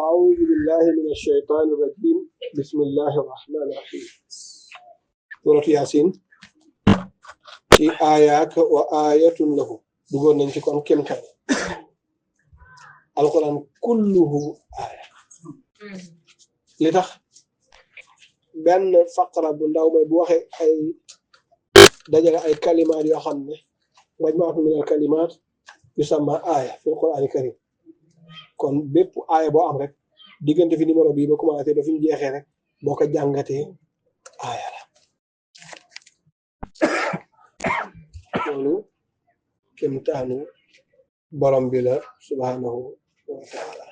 أعوذ بالله من الشيطان الرجيم بسم الله الرحمن الرحيم سورة ياسين في آيات وآية له بقول ننتكم كم كان القرآن كله آية لتخ بأن فقرة بنداو ما بوخي أي دجال أي كلمات يخمن مجموعة من الكلمات يسمى آية في القرآن الكريم kon bépp aaya boo am rek diggante fi numéro bii ba commencé ba fi mu jeexee rek boo ko jàngatee aaya la loolu kéemtaanu borom bi la subhanahu wa taala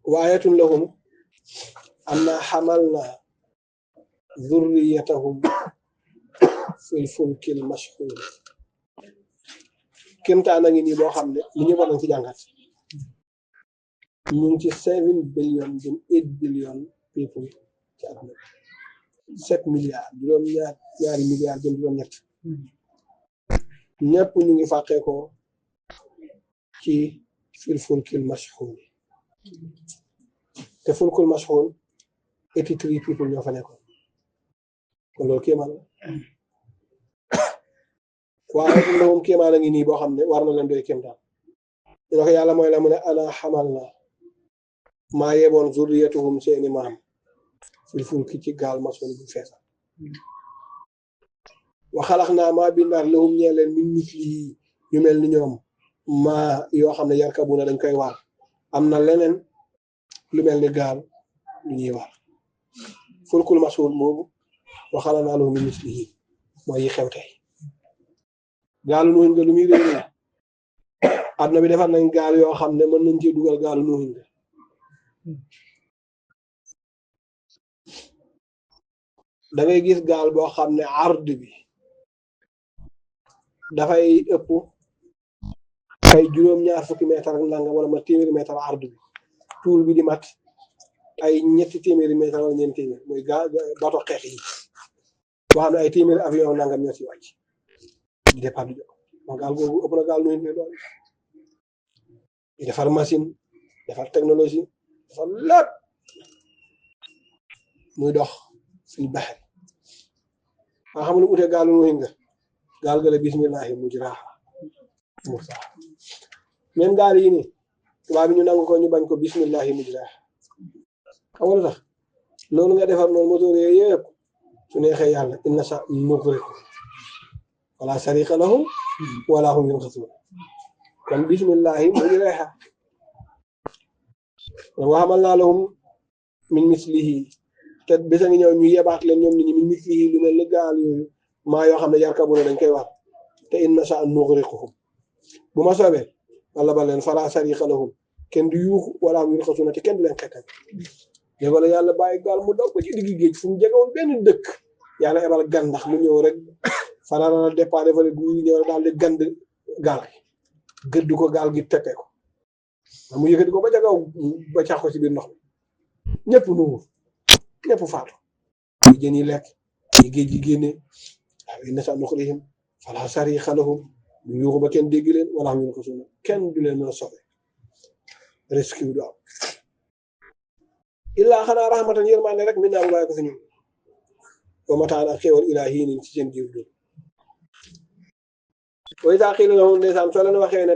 wa ayatun lahum anna hamalna dhurriyatahum fil fulkil mashhun kéemtaan a ngi nii boo xam ne li ñu war nañ ci jàngat ñu ngi ci 7 billion jëm 8 billion people ci àdduna 7 milliards ñaari milliards jëm juróom-ñett ñëpp ñu ngi fàqee ko ci fil fulkil mashhun te fulkul mashhun 83 people ñoo fa nekkoon kon loolu kéemaan la waaye moom kéemaan a ngi nii boo xam ne war na leen doy kéemtaan ñu ko yàlla mooy la mu ne ana xamal na maa yeboon zurriyatuhum seeni maam fil fulki ci gaal mashhun bu feesa wa xalax naa maa bindaat lahum ñee leen min mislihi ñu mel ni ñoom maa yoo xam ne yarkabuna dañ koy war am na leneen lu mel ni gaal lu ñuy war fulkul mashhun boobu wa xalax naa lahum min mislihi mooy yi xew tey gaalu nuuhin nga lu muy réer àdduna bi defar nañ gaal yoo xam ne mën nañ cee dugal gaalu nuuhin nga da ngay gis gaal boo xam ne ard bi dafay ëpp ay juróom-ñaar fukki mètre ak nanga wala ma téeméeri mètre ard bi tuul bi di mat ay ñetti téeméeri mètre wala ñeenti téeméer mooy bato xeex yi boo xam ne ay téeméeri avion nangam ñoo ci wàcc di départ du jox donc gaal googu ëpp na gaal nuuhin nga doon di defar machine defar technologie defar lépp muy dox fil bahri nga xam lu utee gaalu nuuhin nga gaal gale bismillahi mujraha mursaha même gaal yi nii tubaab bi ñu nangu ko ñu bañ ko bismillahi mujraha xam nga lu tax loolu nga defar noonu moteur yooyu yëpp su neexee yàlla inna sa nughriqu wala sariqa lahum wala hum yunqasun kon bismillahi mujraha wa hamalna lahum min mislihi te bisa ngi ñëw ñu yebaat leen ñoom nit ñi min mislihi lu mel ni gaal yooyu maa yoo xam ne yarkabuna dañ koy war te inna sa nughriquhum bu ma soobee wala ba leen fala sariqa lahum kenn du yuuxu wala hum yunqasuna te kenn du leen xetal léegi la yàlla bàyyi gaal mu daw ba ci digg géej fu mu jegewoon benn dëkk yàlla ebal gan ndax mu ñëw rek fanaana départ defale gu ñëw rek daal di gand gaal gi gëdd ko gaal gi teppee ko mu yëkkati ko ba jagaw ba cax ko ci biir ndox mi ñëpp nuur ñëpp faatu ñi jën yi lekk ñi géej gi génne waaw inna sa nuxrihim fala sariqa lahum ñu yuuxu ba kenn dégg leen wala xam ñu ko suna kenn du leen mën a sobe rescue du am illaa xanaa rahmatan yërmande rek min naa bàyyi ko si ñun wa mataan ak xéewal ilaahi ci seen jiw dund wa izaa qiila lahum ndeysaan soo leen waxee ne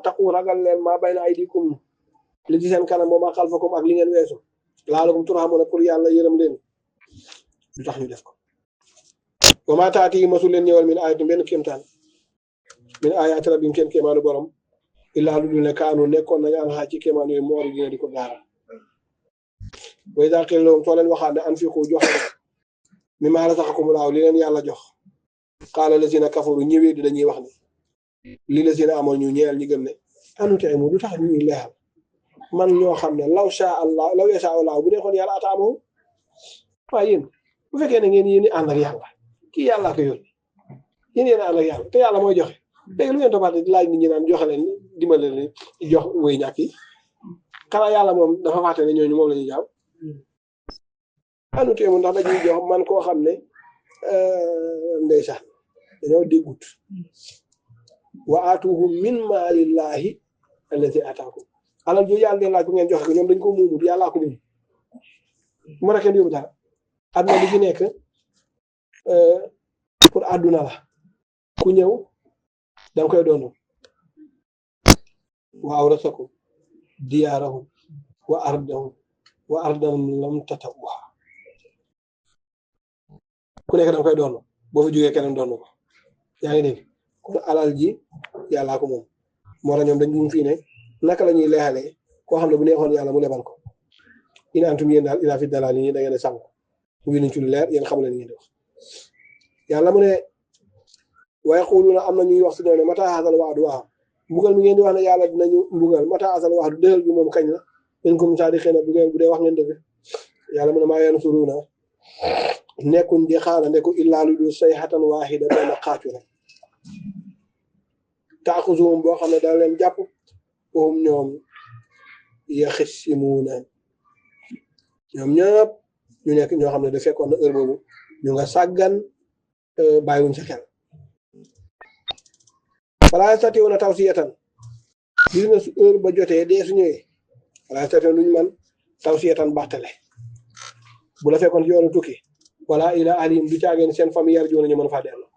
taqu ragal leen maa bayna aydikum li ci seen kanam wa maa xalfakum ak li ngeen weesu laalakum turhamuuna pour yàlla yërëm leen lu tax ñu def ko wa maa taati masul leen ñëwal min ayatin benn kéemtaan min ayaati rabbihim seen kéemaanu borom illaa lu dul ne kaanu nekkoon nañu anhaa ci kéemaan yooyu moori dina di ko gaara wa izaa qiila lahum soo leen waxaat ne anfiqu joxe mimmaa razaqakumullaahu li leen yàlla jox qaala lazina kafaru ñëwee di dañuy wax ne li lazina amoon ñu ñeel ñi gëm ne anut'imu du tax ñuy leexal man ñoo xam ne law yashaa Allah bu neexoon yàlla at'amahum waaye yéen bu fekkee ne ngeen yéen ànd ak yàlla kii yàlla ko yónni yéen ànd ak yàlla te yàlla mooy joxe léegi lu ngeen toppaate di laaj nit ñi naan joxe leen dimbale leen jox wéy ñàkk yi xanaa yàlla moom dafa fàtte ne ñooñu moom la ñuy jaaw anut'imu ndax dañuy jox man koo xam ne ndeysaan dañoo déggut wa aatuhum min maalillahi allati ataakum alal jooju yàlla leen laaj bu ngeen joxe ko ñoom dañ ko muumut yàllaa ko moom mu ma kenn yóbbu dara àdduna li ci nekk pour àdduna la ku ñëw danga koy doon wa awrasakum diyaarahum wa ardan lam tatawuha ku nekk danga koy doon boo fi jógee keneen doon ko yaa ngi dégg kon alal ji yàllaa ko moom moo tax ñoom dañ ñu fii ne naka la ñuy leexalee koo xam ne bu neexoon yàlla mu lebal ko in antum yéen daal ilaa fi dalaal yi da ngeen a sànku mu nañ ci lu leer yéen xamu leen ngeen di wax yàlla mu ne wa yaquluuna am na ñuy wax si ne mata haazal wa'du waaw mbugal mi ngeen di wax ne yàlla dinañu mbugal mata haazal wa'du dëggal bi moom kañ la in kuntum saadiqiina bu dee wax ngeen dëgg yàlla mu ne maa yansuruuna nekkuñ di xaarande ko illaa lu dul sayhatan waahida benn xaacu rek taaxuzuhum boo xam ne daal leen jàpp foofu ñoom yaxisimuuna ñoom ñëpp ñu nekk ñoo xam ne da fekkoon na heure boobu ñu nga sàggan bàyyiwuñ sa xel falaa yastatii'uuna tawsiyatan gis nga su heure ba jotee dee su ñëwee falaa yastatii'uuna luñ man tawsiyatan baxtale bu la fekkoon ci yoonu tukki wala ila ahlihim du caageen seen famille yar joona ñu mën faa delloo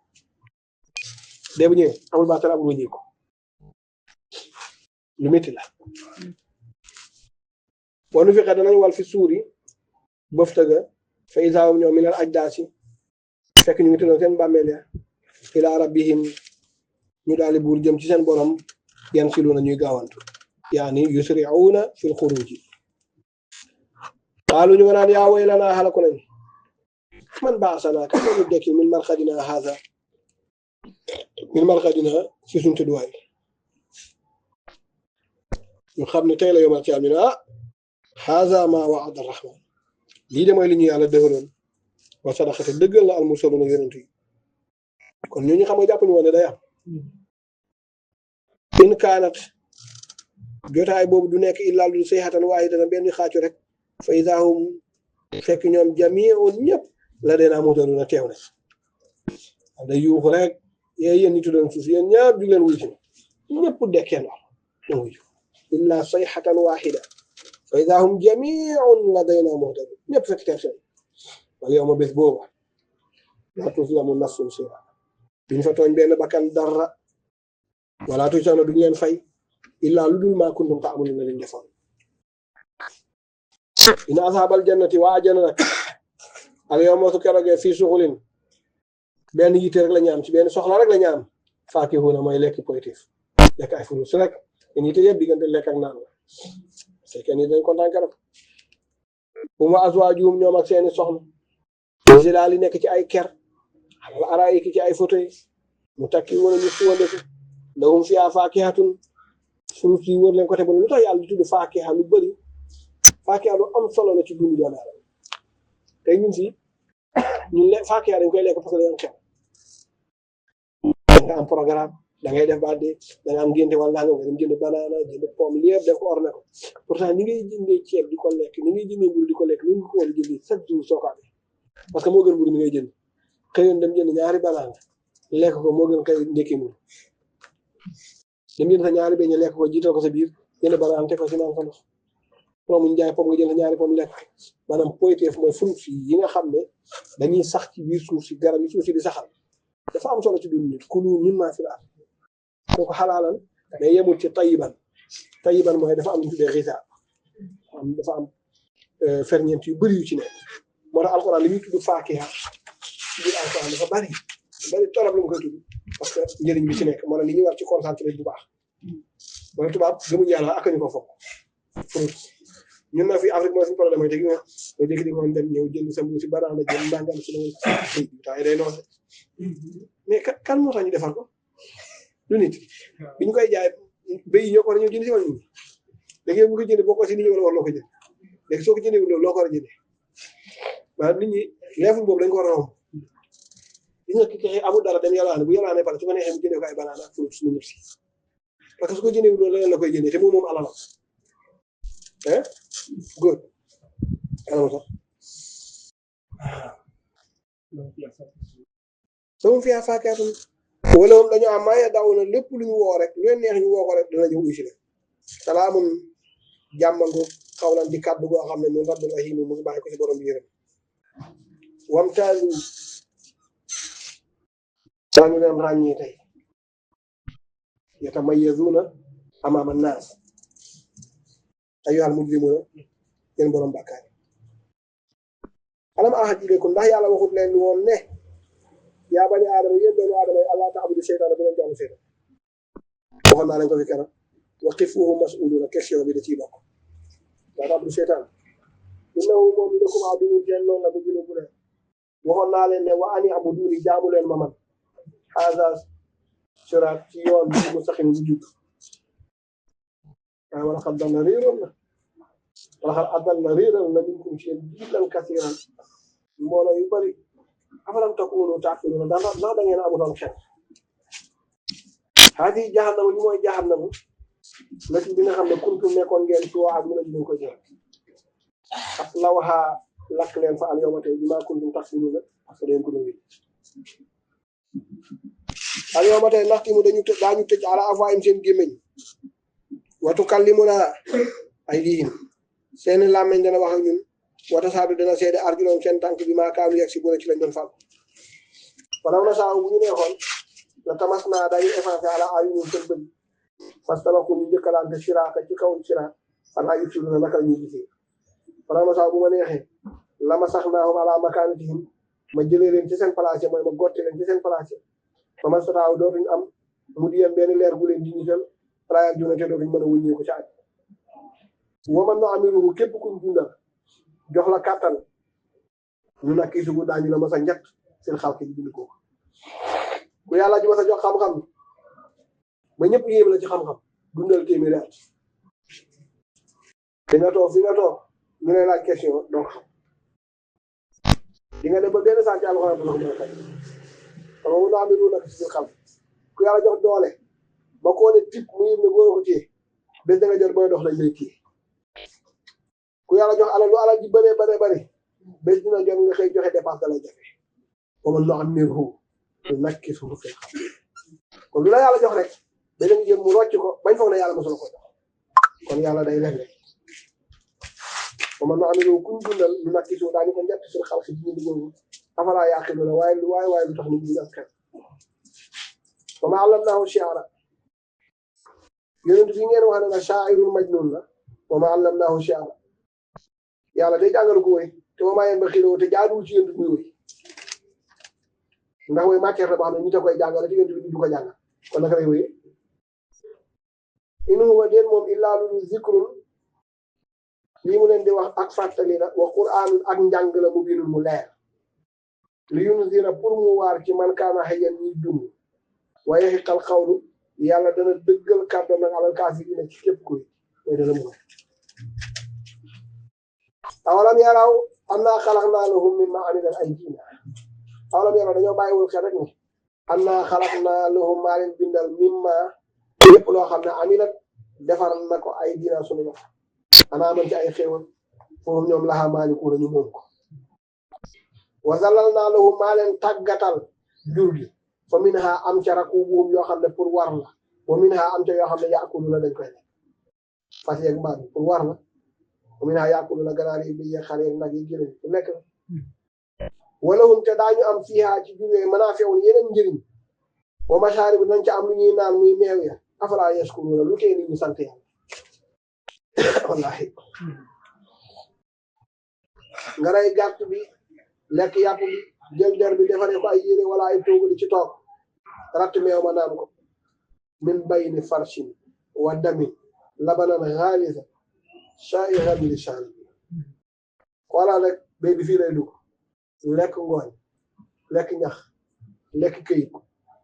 dee bu ñëwee amul baxtale amul wëññi ko lu métti la wanu fi xe danañ wal fi suuri bëftaga fa isaawum ñoom minal ajdaasi fekk ñu ngi tëddoon seen bàmmeel ya ila rabbihim ñu daal di buur jëm ci seen borom yan silu na ñuy gaawantu yaani yusri'uuna fil xuruuji qaalu ñu nga naan yaa waylanaa xalaku nañ man baasanaa kan ñu dekkil min marxadinaa haza min marxadinaa si suñ tëdduwaay ñu xam ne tey la yomal qiyaama ñu ne haza ma wa'ada rahman lii de mooy li ñu yàlla dëgaloon wa sadaqata dëggal na al mursaluuna yonent yi kon ñooñu xam nga jàpp ñu woon ne day am in kaanat jotaay boobu du nekk illaa lu sayhatan waahidatan benn xaacu rek fa idaa hum fekk ñoom jamii'un ñëpp la deenaa muhdaruuna teew na day yuuxu rek yéen ñi tuddoon suuf yéen ñëpp di leen wuy si ñëpp dekkee ndox ñu wuyu illaa sayhatan waahida fa idaa hum jamii'un la deenaa muhdaruun ñëpp fekk teew seen wal yawma bés booba laa tuzlamu nafsun shay'an duñ fa tooñ benn bakkan dara wala tujzawna duñ leen fay illaa lu dul maa kuntum ta'maluuna leen defoon inna ashaabal jannati waa ajjana nag al yawma su keroogee fii suxulin benn yitte rek la ñu am ci benn soxla rek la ñu am faakihuuna mooy lekk positif lekk ay furus rek seen yitte yëpp diggante lekk ak naan la c'est que ni dañ kontaan keroog hum wa azwaajuhum ñoom ak seeni soxna zilaal yi nekk ci ay ker alal araa'iki ci ay fauteuil muttaki'uuna ñu fuwandeku lahum fiihaa faakihatun furus yi wër leen côté bu lu tax yàlla di tudd faakiha lu bëri faakiha lu am solo la ci dundu doomu aadama tey ñun fii ñun faakiha dañ koy lekk parce que dañu am xew da nga am programme da ngay def ba dee da nga am ngénte wala nga dem jënd banana jënd pomme li yëpp def ko orné ko pourtant ni ngay jëndee ceeb di ko lekk ni ngay jëndee mburu di ko lekk ni nga ko war a jëndee chaque jour soo ko amee parce que moo gën mburu mi ngay jënd xëyoon dem jënd ñaari banana lekk ko moo gën kay ndekki mburu dem jënd sa ñaari beñe lekk ko jiital ko sa biir jënd banana teg ko si naan ko ndox pomme ñu jaay pomme nga jënd sa ñaari pomme lekk maanaam poyteef mooy fruit yi nga xam ne dañuy sax ci biir suuf si garab yi suuf si di saxal dafa am solo ci dund nit kulu mimmaa fil ard kooku xalaalan day yemul ci tayiban mooy dafa am lu tuddee xisaab dafa am ferñeent yu bëri yu ci nekk moo tax alxuraan li muy tudd faakiha ci biir alxuraan dafa bëri torop lu mu koy tudd parce que njëriñ bi ci nekk moo tax li ñuy war ci concentré bu baax wala tubaab gëmuñu yàlla ak ñu ko foog fruit ñun na fi Afrique mooy suñu problème mooy te gi nga dégg di moom dem ñëw jënd sa mbuus si banaan la jël ndàngam si loolu temps yi day noose mais kan moo tax ñu defar ko du nit bi ñu koy jaay béy yi ñoo ko war a ñëw jënd si wàllu léegi yow bu ko jëndee boo ko si nit ñi wala war loo ko jënd léegi soo ko jëndee loolu loo ko war a jëndee maanaam nit ñi leeful boobu dañ ko war a romb gis nga ki amul dara dem yàllaane bu yàllaane pare su ko neexee mu jëndee ko ay banaan ak fruit suñu ñëpp si parce que su ko jëndee loolu leneen la koy jëndee te moom alalam góor kanam sax sama fiyaa faakihatun wala moom dañoo am maye daw na lépp lu ñu woo rek lu leen neex ñu woo ko rek dina ñëw usi la salaamun jàmmangu xawlan di kàddu goo xam ne min rabbin rahim mu ngi bàyyi ko si borom bi yërëm wamtaazu dañu leen ràññee tey yatamayyazuuna amaama naas ayyuhal mujrimuuna yéen borom bàkkaar alam ahad ilaykum ndax yàlla waxut leen woon ne yaa bani aadama yéen doomu aadama yi allaa ta'budu seytaana bu leen jaamu seytaan waxoon naa leen ko fi keroog waqifuuhum mas'uuluuna question bi da ciy bokk laa ta'budu seytaan innahu moom lakum aduwwun seen noonu la bu gën a bu leen waxoon naa leen ne wa ani abuduuni jaamu leen ma man haazaa siraat ci yoon bi mustaqim bu jub waaye wala xad dalla réeroon na wala xad adalla réeral na minkum ci yéen jiilan kasiiran mbooloo yu bari afalam takuunu taaqiluuna ndax da ngeen amutoon xel haadi jahannama ñu mooy jahannama la ci bi nga xam ne kuntum nekkoon ngeen ci waa ak mu lañ leen ko jox aslawha lakk leen fa al yawma tey bi maa kuntum takfuruuna parce que dañ ko doon wéy al yawma tey ndax mu daañu tëj ala afwaahim seen gémmiñ wa tukallimunaa aydiihim seeni làmmiñ dana wax ak ñun wa tashaadu dana seede arjuluhum seen tànk bi maa kaanu yaksibuuna ci lañ doon fàgg walaw nashaa'u bu ñu neexoon la tamasnaa dañuy effacé ala a'yunihim seen bët fastabaqu ñu njëkkalante siraata ci kaw siraat anaa yubsiruuna naka ñuy gisee walaw nashaa'u bu ma neexee la masaxnaahum ala makaanatihim ma jëlee leen ci seen place mooy ma gotti leen ci seen place ba ma sotaaw dootuñu am mu di yem benn leer gu leen di ñital raaya juna te dootuñu mën a wuññeeku ci aj wa man nu'ammiruhu képp kuñ dundal jox la kàttan ñu nag kii sugu daañu la mas a njett seen xalq bi bind ko ku yàlla ji mas a jox xam-xam ba ñëpp yéem la ci xam-xam dundal téeméeri at fi nga toog ñu lay laaj question donc di nga dem ba benn saa ci alxuraan dana ko mën a fay sama mu nu'ammiruhu nag si xam ku yàlla jox doole ba koo ne tip mu yëm ne góor ko téye bés da nga jot booy dox lañ lay téye ku yàlla jox alal lu alal ji bëree bëri bés dina jot nga xëy joxe dépense da lay jafe wa man nu'ammirhu nunakkisuhu fil xalq kon lu la yàlla jox rek da nga jëm mu rocc ko bañ foog ne yàlla mosul ko jox kon yàlla day legle wa man nu'ammirhu kuñ dundal nunakkisuhu daañu ko njëkk fil xalq ci ñu dugg afalaa yaqiluuna waaye lu tax nit ñi am xel wa maa allamnaahu shi'ra yonent bi ngeen wax ne na shaa'irun majnuun la wa maa allamnaahu shi'ra yàlla day jàngal ko woy te wa maa yanbaghi te jaaduwul ci yonent muy woy ndax woy matière la boo xam ne nit a koy jàngale te yonent bi du ko jàngal kon naka lay woyee in huwa déet moom illaa lu zikrun lii mu leen di wax ak fàttali la wa qur'aanun ak njàng la mu binul mu leer li yunzira pour mu waar ci man kaana hayyan ñuy dund wa yahiqqal qawlu yàlla dana dëggal kàddoom nag alal kaafiriina ci képp kuy mooy dana mu awalam yaraw annaa xalaqnaa lahum mimmaa amilat aydiinaa awalam yaraw dañoo bàyyiwul xel rek ni annaa xalaqnaa lahum maa leen bindal mimmaa lépp loo xam ne amilat defar na ko aydiinaa sunu loxo anaa man ci ay xéewal foofu ñoom lahaa maalikuuna ñu moom ko wa zallalnaa lahum maa leen tàggatal jur gi fa minhaa am ca rakuubuhum yoo xam ne pour war la wa minhaa am ca yoo xam ne yaakuluuna dañ koy lekk fas yeeg mbaam pour war la wa minhaa yaakuluuna ganaar yi bi xar yeeg nag yi gëlëm fu nekk walahum te daañu am fiihaa ci jur yooyu manaafi'un yeneen njëriñ wa mashaarib nañ ca am lu ñuy naan muy meew ya afalaa yashkuruuna lu tee nit ñu sant yàlla wallaahi nga rey gàtt bi lekk yàpp bi jël der bi defaree ko ay yére wala ay toogu di ci toog ratt meew ma naan ko min bayni farshin wa damin labanan xaalisa shaa'iran lishaaribiin xoolal rek béy bi fii lay dugg lekk ngooñ lekk ñax lekk këyit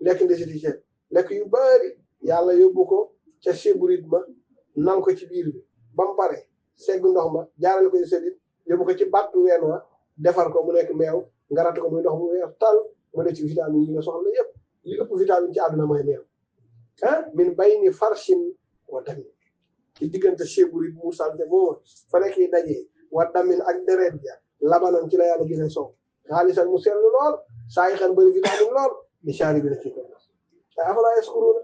lekk ndesiti ceeb lekk yu bari yàlla yóbbu ko ca sébrit ma nal ko ci biir bi ba mu pare segg ndox ma jaarale ko ci séddit yóbbu ko ci battu ween wa defar ko mu nekk meew nga ratt ko muy ndox mu weex tal mu def ci vitamine yi nga soxla yëpp li ëpp vitamine ci àdduna mooy meew min bayni farshin wa damin ci diggante sébrit mu salte boobu fa nekk yi dajee wa damin ak deret ja labanan ci la yàlla gisee soow xaalisan mu sell lool saa yi xan bëri vitamine lool li shaaribiina ci ko afalaa yashkuruuna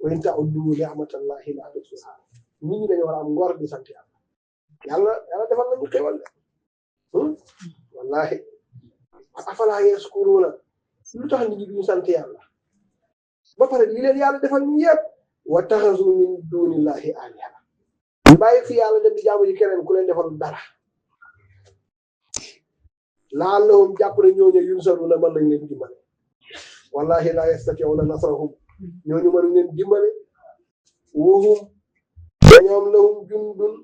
wa in ta'uddu ni'matallahi laa tuhsuuhaa nit ñi dañoo war a am ngor di sant yàlla defal nañu xéwal de wallahi afalaa yashkuruuna lu tax nit ñi duñu sant yàlla ba pare li leen yàlla defal ñu yëpp wa taxazu min duunillahi aaliha bàyyi fi yàlla dem di jaamu ji keneen ku leen defal dara laallahum jàpp ne ñooñu yunsaruuna mën nañ leen dimbale wallahi laa yastati'uuna nasrahum ñooñu mënuñ leen dimbale wahum ñoom lahum jundun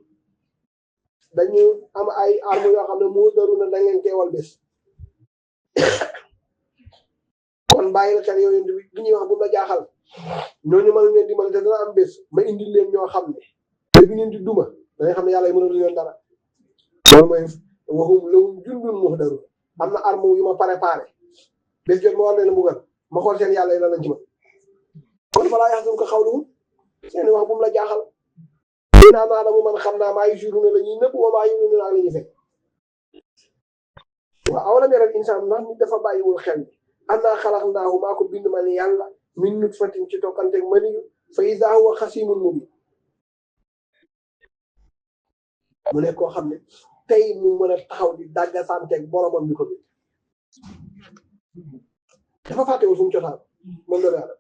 dañu am ay arme yoo xam ne muhdaruuna dañ leen teewal bés kon bàyyi la xel yooyu bi ñuy wax bu ma jaaxal ñooñu mënuñ leen dimbale te dana am bés ma indil leen ñoo xam ne te bi ngeen di duma danga xam ne yàlla yi mënul leen dara loolu mooy waxum lahum jundun muhdaruun am na arme yu ma préparé bés jot ma war leen a mbugal ma xool seen yàlla yi lan lañ ci mën kon falaa yaxzunka qawluhum seen wax bu mu la jaaxal innaa na'lamu man xam naa maa yusirruuna la ñuy nëbb wa maa yu'linuuna ak la ñuy fekk waaw awalam yaral insaan ndax nit dafa bàyyiwul xel annaa xalaqnaahu maa ko bind ma ni yàlla min nutfatin ci tokkanteeg maniyu fa izaa huwa xasiimun mubiin mu nekk koo xam ne tey mu mën a taxaw di dagga santeeg boromam bi ko bind dafa fàttewul fu mu cosaan moom la daal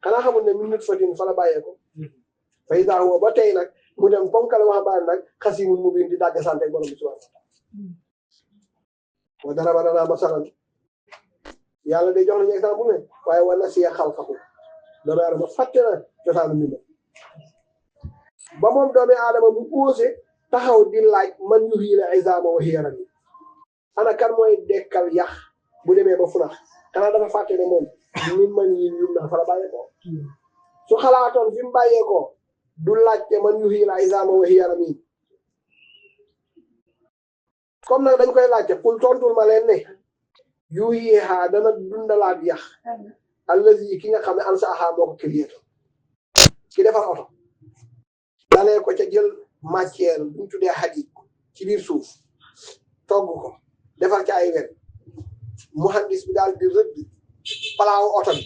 xanaa xamul ne min nutfatin fa la bàyyee ko fa izaa huwa ba tey nag mu dem ponkal waxambaane nag xasiimun mubiin di dagga santeeg borom bi subhaanahu wa daraba lanaa masalan yàlla day jox nañu exemple bu ne waaye wa nasiya xalqahu doomu aadama fàtte na cosaanu mbind ba moom doomu aadama mu posé taxaw di laaj man yuhyil izaama wa hiya ramiim ana kan mooy dekkal yax bu demee ba funax xanaa dafa fàtte ne moom min man yi yum na fa la bàyyeekoo su xalaatoon fi mu bàyyeekoo du laajte man yuhyil izaama wa hiya ramiim comme nag dañ koy laajte pour tontul ma leen ne yuhyihaa dana dundalaat yax allazi ki nga xam ne ansaahaa moo ko créé ki defar oto dalee ko ca jël matière bu ñu tuddee hadid ci biir suuf togg ko defar ci ay wen muhandis bi daal di rëdd palaawu oto bi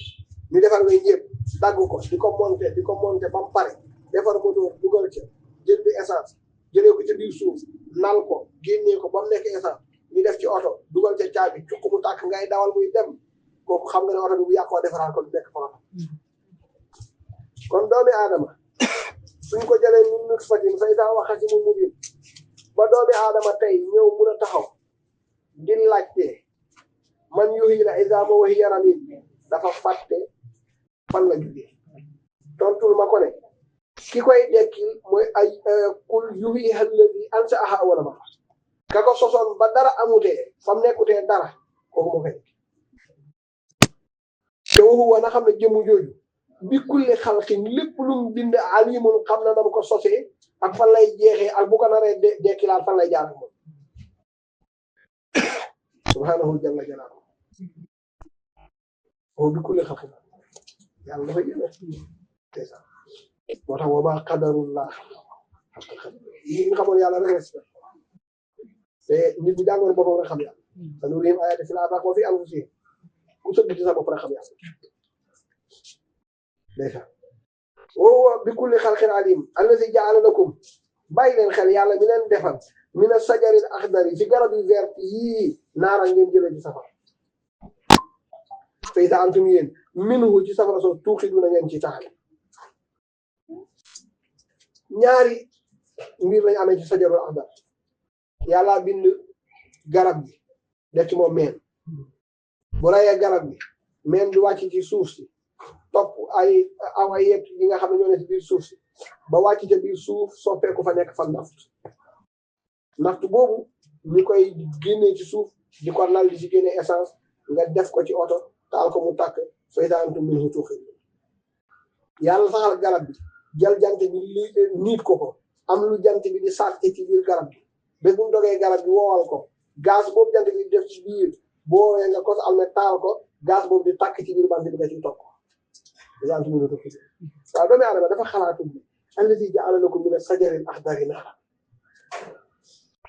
ñu defar ngay ñëpp dagg ko di ko monté ba mu pare defar moteur dugal ca jël bi essence jëlee ko ca biir suuf nal ko génnee ko ba mu nekk essence ñu def ci oto dugal ca caabi cukk mu tàkk ngay dawal muy dem kooku xam nga ne oto bi bu yàqoo defaraat ko du nekk oto kon doomi aadama suñ ko jëlee min nutfatin fa izaa huwa xasiimun mubiin ba doomi aadama tey ñëw mun a taxaw di laajte man yuhyil izaama wa hiya ramiim dafa fàtte fan la jógee tontul ma ko ne ki koy dekkil mooy ay qul yuhyihaa allazii ansaahaa awwala marra ka ko sosoon ba dara amutee fam nekkutee dara kooku moo koy te huwa na xam ne jëmu jooju bi kulli xalqin lépp lu mu bind alimun xam na nam ko sosee ak fan lay jeexee ak bu ko naree dekkilaat fan lay jaar ak moom subhaanahu jalla jalaaluhu huwa bi kulli xalqin yàlla dafa yéeme c'est ça moo tax wa maa qadarullah yi nga xamoon yàlla rek respect te nit bu jàngoon boppam rek xam yàlla sanurihim aayaati fil aafaaqi wa fii anfusihim ku sëgg ci sa bopp rek xam yàlla ndeysaan wa huwa bi kulli xalqin alim allazi ja'ala lakum bàyyi leen xel yàlla mi leen defal mina sajaril axdari ci garab yu vert yii naara ngeen jëlee ci safara fa izaa antum yéen minhu ci safara soo tuuxiduuna ngeen ci taxal ñaari mbir lañ amee ci sajarul axdar yàlla bind garab gi def ci moom meen bu rayee garab gi meen du wàcc ci suuf si topp ay yet yi nga xam ne ñoo ne ci biir suuf si ba wàcc ca biir suuf soppeeku fa nekk fa naft boobu ñu koy génnee ci suuf di ko lal di ci génne essence nga def ko ci oto taal ko mu tàkk fa izaa antum minhu tuuxiduun yàlla saxal garab bi jël jant bi niit ko am lu jant bi di sàcc ci biir garab bi bés bu mu dogee garab bi woowal ko gaz boobu jant bi def ci biir boo woowee nga ko am ne taal ko gaz boobu di tàkk ci biir bant bi nga ciy toog izaa antum minhu tuuxiduun waaw doomu aadama dafa xalaatul bi allazii ja'ala lakum mina sajaril axdari naaran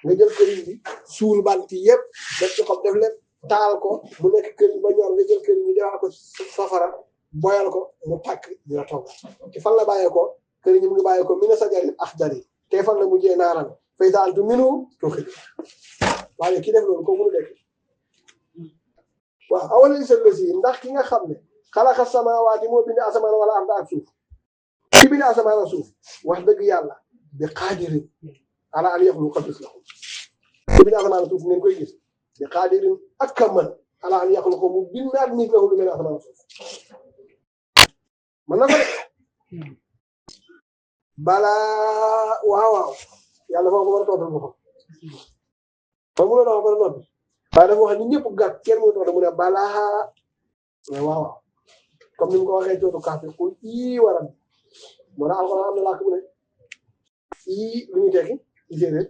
nga jël këriñ bi suul bant yëpp def ci xob def lépp taal ko mu nekk këriñ ba ñor nga jël këriñ bi defal ko safara boyal ko mu tàkk dina togg ci fan la bàyyee ko kër ñi mu ngi bàyyee ko mina sajaril axdari te fan la mujjee naaran fa idaa antum minhu tuuqiduun waaye ki def loolu ko mënu dekk waaw awalaysa llazi ndax ki nga xam ne xalaqa samaawaati moo bind asamaan wala arda ak suuf ki bind asamaan ak suuf wax dëgg yàlla bi qaadirin ala an yaxluqa mislahum ki bind asamaan ak suuf ngeen koy gis bi qaadirin ak ka mën ala an yaxluqa mu bindaat mislahum lu mel ne asamaan ak suuf mën na ko def balaa waaw yàlla foofu ko war a tontal boppam fa mu la doon ba noppi waaye dafa wax ni ñëpp gàtt kenn mënu tontu mu ne balaa mais waaw comme ni mu ko waxee cootu kàpp xul ii waram moo tax alxuraan am na làkk bu ne ii lu ñu tekki ci séeréer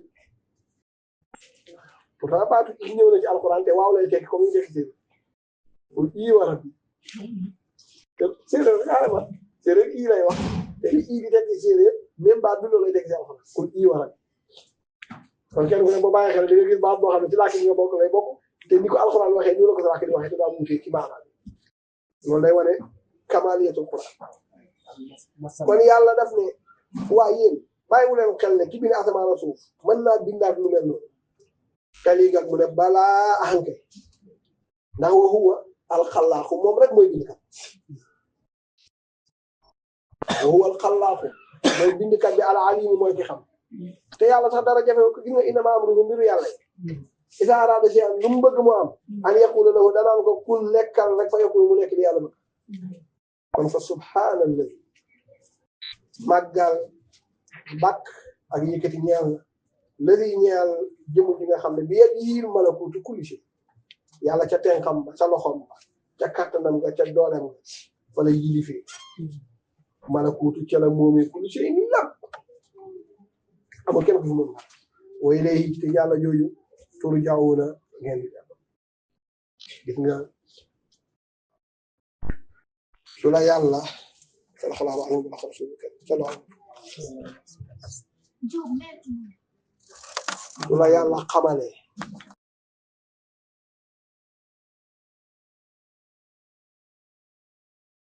pourtant baatu ii ñëw na ci alxuraan te waaw lay tekki comme ñu tekki séeréer xul ii waram te séeréer carrément séeréer ii lay wax te li ii di tekki séeréer même baat bi loolu lay tekki ci alxuraan xul ii waram kon kenn ku ne boo bàyyi xel da nga gis baat boo xam ne ci làkk yi nga bokk lay bokk te ni ko alxuraan waxee ni la ko sa làkk di waxee te daa muutee ci maanaam loolu day wane kamaliyatul Qur'an kon yàlla daf ne waa yéen bàyyiwu leen xel ne ki bind asamaan ak suuf mën naa bindaat lu mel noonu te lii gat mu ne balaa ahanke ndax wa huwa alxallaaxu moom rek mooy bindkat wa huwa alxallaaxu mooy bindkat bi al alimu mooy ki xam te yàlla sax dara jafe ko gis nga innamaa amruhu mbiru yàlla izaa araada shay'an lu mu bëgg mu am an yaquula lahu danaan ko kun nekkal rek fa yakun mu nekk li yàlla bëgg kon fa subhaanallahi màggal bàkk ak yëkkati ñeel ladi ñeel jëmm ji nga xam ne bi yadihi malakuutu kulli shay yàlla ca tenxam ba ca loxom ba ca kattanam nga ca doolem nga fa la yilifee malakuutu ca la moomee kulli shay ni lépp amul kenn ku fi mën wa ilayhi te yàlla jooju turja'uuna ngeen di dem gis nga su la yàlla sallallahu alayhi wa sallam su la yàlla xamalee